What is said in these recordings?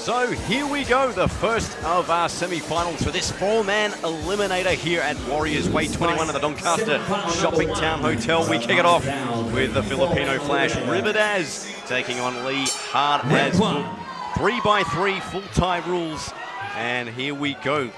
So here we go, the first of our semi-finals for this four-man eliminator here at Warriors Way 21 at the Doncaster Shopping Town Hotel. We kick it off with the Filipino Flash, River Daz, taking on Lee Hard as Fook. 3x3 full tie rules, and here we go.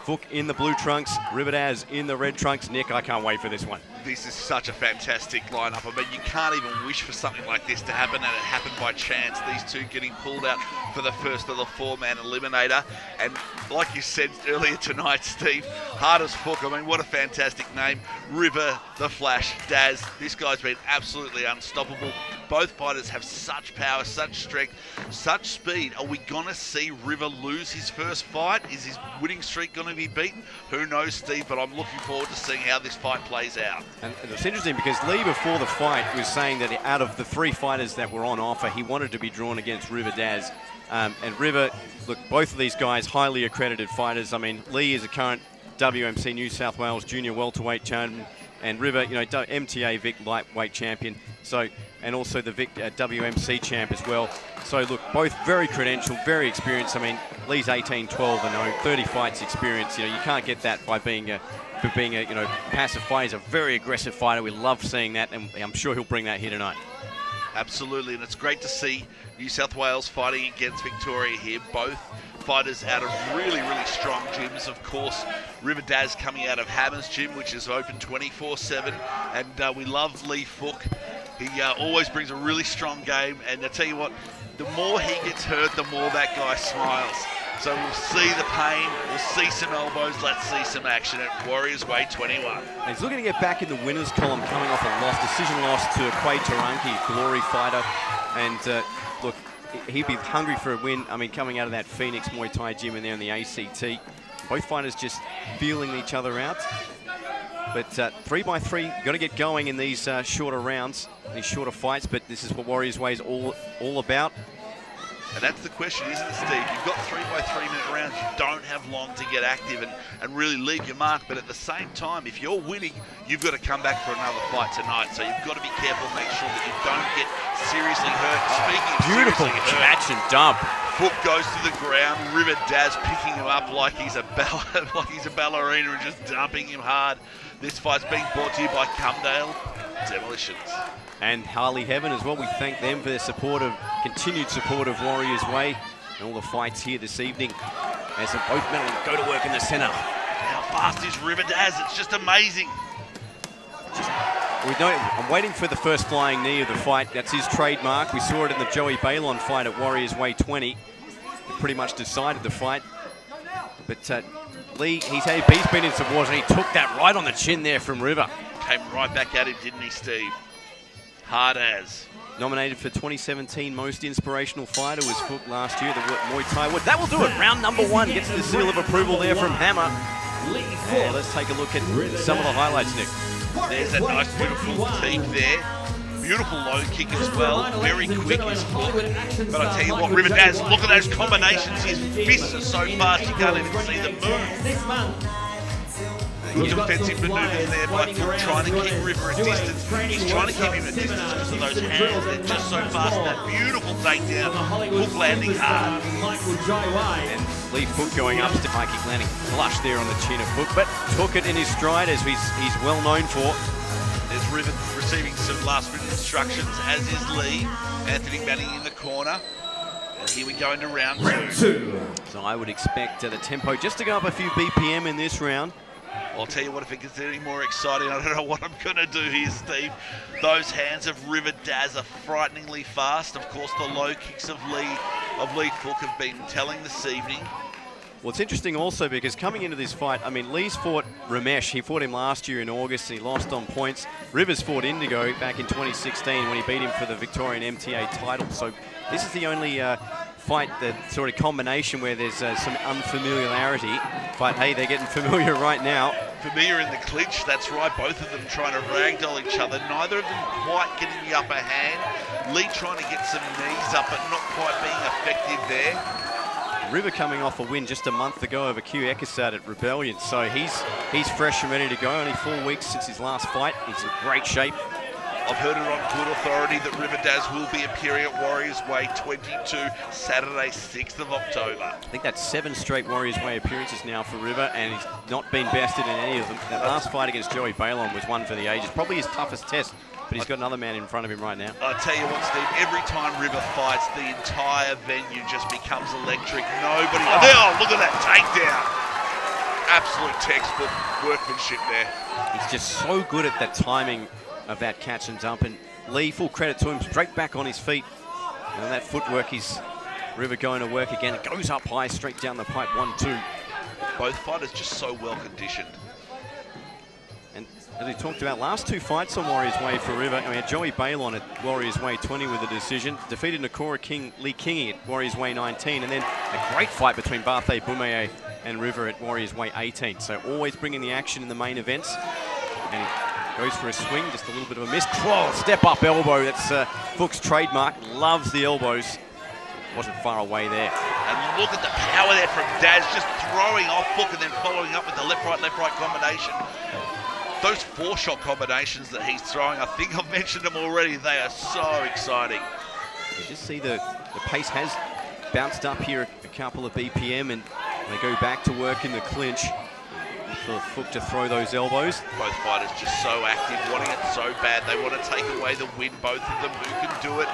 Fook in the blue trunks, River Daz in the red trunks. Nick, I can't wait for this one. This is such a fantastic lineup. I mean, you can't even wish for something like this to happen, and it happened by chance. These two getting pulled out for the first of the four-man eliminator. And like you said earlier tonight, Steve, Hard as Fook. I mean, what a fantastic name. River, the Flash, Daz. This guy's been absolutely unstoppable. Both fighters have such power, such strength, such speed. Are we going to see River lose his first fight? Is his winning streak going to be beaten? Who knows, Steve, but I'm looking forward to seeing how this fight plays out. And it's interesting because Lee, before the fight, was saying that out of the three fighters that were on offer, he wanted to be drawn against River Daz. And River, look, both of these guys, highly accredited fighters. I mean, Lee is a current WMC New South Wales junior welterweight champion, and River, you know, MTA Vic lightweight champion. So, and also the Vic WMC champ as well. So look, both very credentialed, very experienced. I mean, Lee's 18-12-0, 30 fights experience. You know, you can't get that by being a passive fighter. He's a very aggressive fighter. We love seeing that, and I'm sure he'll bring that here tonight. Absolutely, and it's great to see New South Wales fighting against Victoria here. Both fighters out of really, really strong gyms. Of course, River Daz coming out of Hammer's gym, which is open 24/7, and we love Lee Fook. He always brings a really strong game, and I tell you what, the more he gets hurt, the more that guy smiles. So we'll see the pain, we'll see some elbows, let's see some action at Warriors Way 21. And he's looking to get back in the winners column, coming off a decision loss to Quay Taranki, glory fighter. And look, he'd be hungry for a win. I mean, coming out of that Phoenix Muaythai gym in there in the ACT, both fighters just feeling each other out. But 3x3, got to get going in these shorter rounds, these shorter fights, but this is what Warriors Way is all about. And that's the question, isn't it, Steve? You've got 3x3 minute rounds. You don't have long to get active and really leave your mark. But at the same time, if you're winning, you've got to come back for another fight tonight. So you've got to be careful, make sure that you don't get seriously hurt. Speaking of beautiful seriously catch and dump. Fook goes to the ground. River Daz picking him up like he's a ballerina and just dumping him hard. This fight's being brought to you by Cumdale Demolitions. And Harley Heaven as well. We thank them for their continued support of Warriors Way and all the fights here this evening. As both men go to work in the centre. How fast is River Daz? It's just amazing. I'm waiting for the first flying knee of the fight. That's his trademark. We saw it in the Joey Balon fight at Warriors Way 20. It pretty much decided the fight. But Lee, he's been in some wars, and he took that right on the chin there from River. Came right back at him, didn't he, Steve? Hard as. Nominated for 2017 Most Inspirational Fighter was Fook last year, the Muaythai. That will do it. Round number one gets the seal of approval there from Hammer. And let's take a look at some of the highlights, Nick. There's that nice, beautiful teep there. Beautiful low kick as well. Very quick is Fook. But I tell you what, River Daz, look at those combinations. His fists are so fast you can't even see them move. Good defensive manoeuvres there by Fook, trying to keep River at distance. He's trying to keep him at distance because of those hands. They're just so fast. That beautiful takedown. Fook landing hard. And Lee Fook going up to high kick, landing flush there on the chin of Fook, but took it in his stride, as he's well known for. There's River receiving some last-minute instructions, as is Lee. Anthony Manning in the corner. And here we go into round two. So I would expect the tempo just to go up a few BPM in this round. I'll tell you what, if it gets any more exciting, I don't know what I'm going to do here, Steve. Those hands of River Daz are frighteningly fast. Of course, the low kicks of Lee Fook have been telling this evening. Well, it's interesting also because coming into this fight, I mean, Lee's fought Ramesh. He fought him last year in August and he lost on points. Rivers fought Indigo back in 2016 when he beat him for the Victorian MTA title. So this is the only fight, that sort of combination where there's some unfamiliarity. But hey, they're getting familiar right now. Familiar in the clinch, that's right. Both of them trying to ragdoll each other. Neither of them quite getting the upper hand. Lee trying to get some knees up, but not quite being effective there. River coming off a win just a month ago over Q Ekasat at Rebellion, so he's fresh and ready to go. Only 4 weeks since his last fight. He's in great shape. I've heard it on good authority that River Daz will be appearing at Warriors Way 22, Saturday, 6th of October. I think that's 7 straight Warriors Way appearances now for River, and he's not been bested in any of them. That last fight against Joey Balon was one for the ages. Probably his toughest test, but he's got another man in front of him right now. I tell you what, Steve, every time River fights, the entire venue just becomes electric. Nobody... Oh, look at that takedown. Absolute textbook workmanship there. He's just so good at that timing of that catch and dump, and Lee, full credit to him, straight back on his feet. And that footwork is River going to work again. It goes up high, straight down the pipe, 1-2. Both fighters just so well conditioned. And as we talked about, last 2 fights on Warriors Way for River, and we had Joey Balon at Warriors Way 20 with a decision, defeated Nakora Lee Kingi at Warriors Way 19, and then a great fight between Muaythai and River at Warriors Way 18. So always bringing the action in the main events. And he goes for a swing, just a little bit of a miss. Whoa, step up elbow, that's Fook's trademark. Loves the elbows. Wasn't far away there. And look at the power there from Daz, just throwing off Fook and then following up with the left-right combination. Those 4-shot combinations that he's throwing, I think I've mentioned them already, they are so exciting. You just see the pace has bounced up here a couple of BPM, and they go back to work in the clinch for Fook to throw those elbows. Both fighters just so active, wanting it so bad. They want to take away the win, both of them. Who can do it?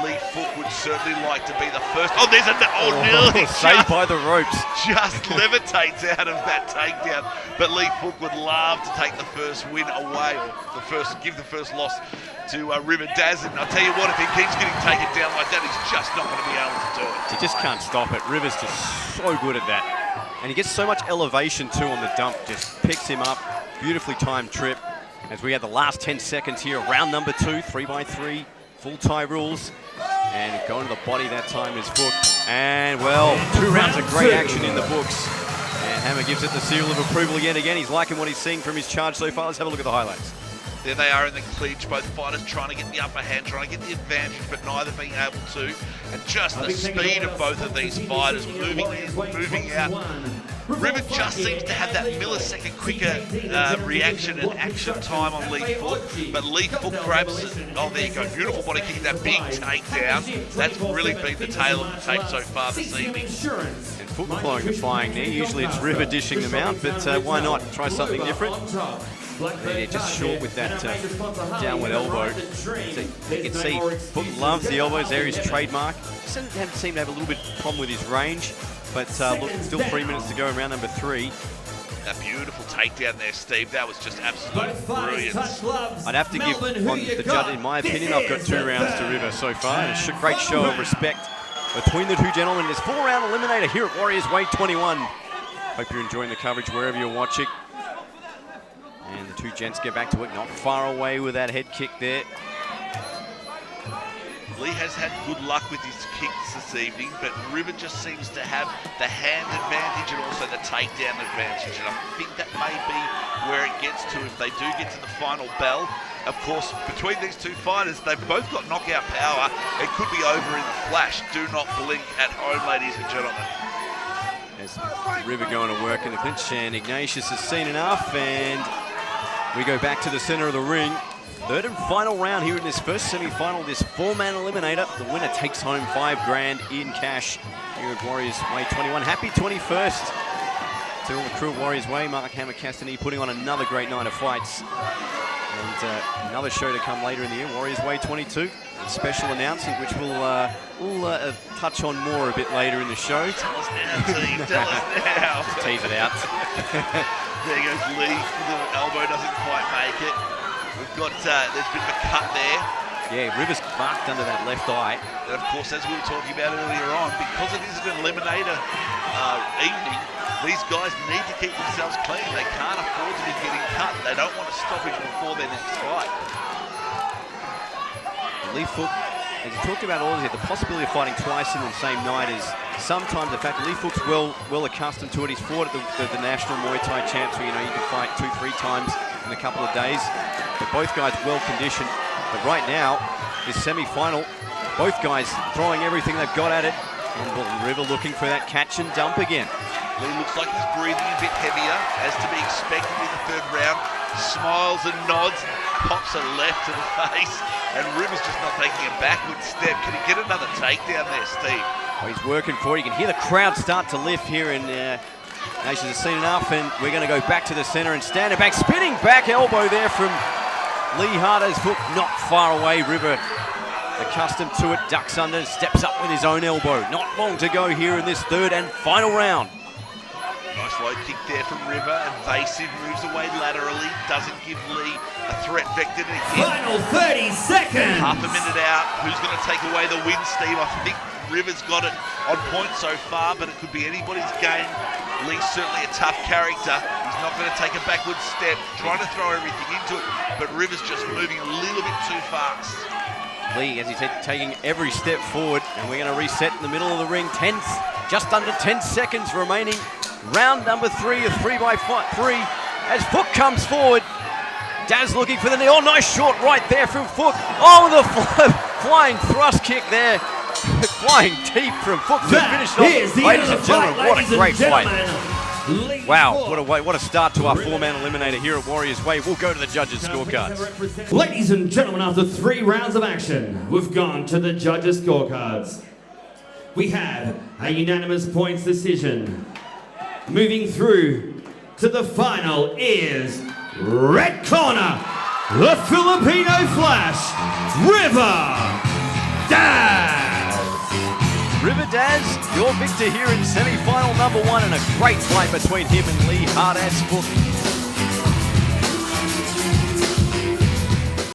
Lee Fook would certainly like to be the first. Oh, there's nearly saved by the ropes. Just levitates out of that takedown. But Lee Fook would love to take the first win away, or give the first loss to River Daz. And I'll tell you what, if he keeps getting taken down like that, he's just not going to be able to do it. He just can't stop it. River's just so good at that. And he gets so much elevation too on the dump, just picks him up. Beautifully timed trip. As we have the last 10 seconds here, round number 2, 3x3, full tie rules. And going to the body that time is Fook. And well, 2 rounds of great action in the books. And Hammer gives it the seal of approval yet again. He's liking what he's seeing from his charge so far. Let's have a look at the highlights. There they are in the clinch, both fighters trying to get the upper hand, trying to get the advantage, but neither being able to. And just the speed of both of these fighters, moving in, moving out. River just seems to have that millisecond quicker reaction and action time on Lee Fook, but Lee Fook grabs it. Oh, there you go, beautiful body kick, that big takedown. That's really been the tail of the tape so far this evening. And Fook blowing the flying knee. Usually it's River dishing them out, but why not try something different? Yeah, just short with that downward elbow. So you can see Fook loves the elbows. There is trademark. Doesn't seem to have a little bit of problem with his range, but look, still 3 minutes to go in round number 3. That beautiful takedown there, Steve. That was just absolute brilliance. I'd have to give on the judge, in my opinion, I've got 2 rounds to River so far. And a great show of respect between the 2 gentlemen. This 4-round eliminator here at Warriors Way 21. Hope you're enjoying the coverage wherever you're watching. And the 2 gents get back to work, not far away with that head kick there. Lee has had good luck with his kicks this evening, but River just seems to have the hand advantage and also the takedown advantage. And I think that may be where it gets to if they do get to the final bell. Of course, between these 2 fighters, they've both got knockout power. It could be over in the flash. Do not blink at home, ladies and gentlemen. As River going to work in the clinch, and Ignatius has seen enough, and we go back to the center of the ring. 3rd and final round here in this first semi-final, this 4-man eliminator. The winner takes home $5 grand in cash here at Warriors Way 21. Happy 21st to all the crew at Warriors Way. Mark Hammer Castany putting on another great night of fights. And another show to come later in the year, Warriors Way 22. A special announcement, which we'll touch on more a bit later in the show. Tell us now, team. Tell us now. Tease it out. There goes Lee. The elbow doesn't quite make it. We've got, there's been a cut there. Yeah, River's marked under that left eye. And of course, as we were talking about earlier on, because it is an eliminator evening, these guys need to keep themselves clean. They can't afford to be getting cut. They don't want a stoppage before their next fight. Lee Fook, as you talked about earlier, the possibility of fighting twice in the same night is sometimes the fact that Lee Fook's well accustomed to it. He's fought at the National Muaythai Champs, where you can fight 2-3 times in a couple of days. But both guys well conditioned. But right now, this semi-final, both guys throwing everything they've got at it. And River looking for that catch and dump again. Lee looks like he's breathing a bit heavier, as to be expected in the 3rd round. smiles and nods, and pops a left to the face, and River's just not taking a backward step. Can he get another takedown there, Steve? Oh, he's working for it. You can hear the crowd start to lift here in Nations have seen enough, and we're going to go back to the centre and stand it back. Spinning back elbow there from Lee Harder's Fook, not far away. River, accustomed to it, ducks under, steps up with his own elbow. Not long to go here in this third and final round. Nice low kick there from River. Invasive, moves away laterally, doesn't give Lee a threat vector to hit. Final 30 seconds. Half a minute out. Who's going to take away the win, Steve? I think River's got it on point so far, but it could be anybody's game. Lee's certainly a tough character. He's not going to take a backward step, trying to throw everything into it, but River's just moving a little bit too fast. Lee, as he said, taking every step forward, and we're going to reset in the middle of the ring. Just under 10 seconds remaining. Round number 3 of 3x3 as Fook comes forward. Daz looking for the knee. Oh, nice short right there from Fook. Oh, the flying thrust kick there. Flying deep from Fook to finish off. Ladies and gentlemen, what a great fight. Wow, what a start to our 4-man eliminator here at Warriors Way. We'll go to the judges' scorecards. Ladies and gentlemen, after 3 rounds of action, we've gone to the judges' scorecards. We have a unanimous points decision. Moving through to the final is red corner, the Filipino Flash, River Daz. River Daz, your victor here in semi-final number 1, and a great fight between him and Lee Hard-Ass Fook.